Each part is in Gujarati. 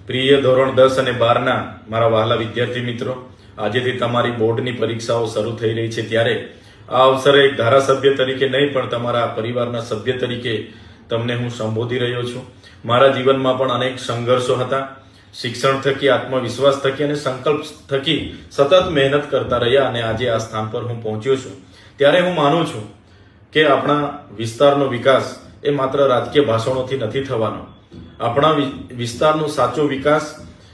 પ્રિય ધોરણ 10 અને 12 મારા વહાલા વિદ્યાર્થી મિત્રો, આજેથી તમારી બોર્ડની પરીક્ષાઓ શરૂ થઈ રહી છે ત્યારે આ અવસરે એક ધારાસભ્ય તરીકે નહીં પણ તમારા પરિવારના સભ્ય તરીકે તમને હું સંબોધી રહ્યો છું. મારા જીવનમાં પણ અનેક સંઘર્ષો હતા. શિક્ષણ થકી, આત્મવિશ્વાસ થકી અને સંકલ્પ થકી સતત મહેનત કરતા રહ્યા અને આજે આ સ્થાન પર હું પહોંચ્યો છું. ત્યારે હું માનું છું કે આપણા વિસ્તારનો વિકાસ એ માત્ર રાજકીય ભાષણોથી નથી થવાનો. આપણા વિસ્તારનો સાચો વિકાસ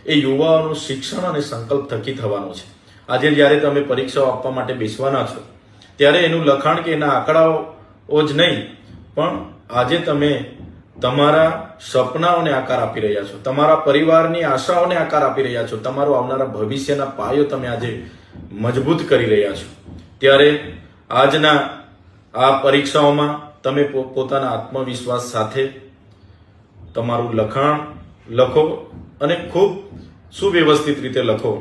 એ યુવાઓનું શિક્ષણ અને સંકલ્પ થકી થવાનો છે. આજે જ્યારે તમે પરીક્ષાઓ આપવા માટે બેસવાના છો ત્યારે એનું લખાણ કે એના આંકડાઓ જ નહીં, પણ આજે તમે તમારા સપનાઓને આકાર આપી રહ્યા છો, તમારા પરિવારની આશાઓને આકાર આપી રહ્યા છો, તમારું આવનારા ભવિષ્યના પાયો તમે આજે મજબૂત કરી રહ્યા છો. ત્યારે આજના આ પરીક્ષાઓમાં તમે પોતાના આત્મવિશ્વાસ સાથે તમારું લખાણ લખો અને ખૂબ સુવ્યવસ્થિત રીતે લખો.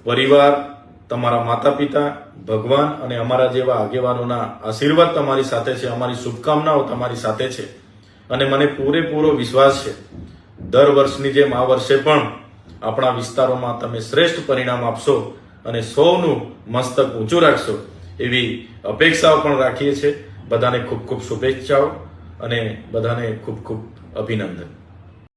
પરિવાર, તમારા માતા પિતા, ભગવાન અને અમારા જેવા આગેવાનોના આશીર્વાદ તમારી સાથે છે. અમારી શુભકામનાઓ તમારી સાથે છે અને મને પૂરેપૂરો વિશ્વાસ છે દર વર્ષની જેમ આ વર્ષે પણ આપણા વિસ્તારોમાં તમે શ્રેષ્ઠ પરિણામ આપશો અને સૌનું મસ્તક ઊંચું રાખશો એવી અપેક્ષાઓ પણ રાખીએ છીએ. બધાને ખૂબ ખૂબ શુભેચ્છાઓ અને બધાને ખૂબ ખૂબ અભિનંદન.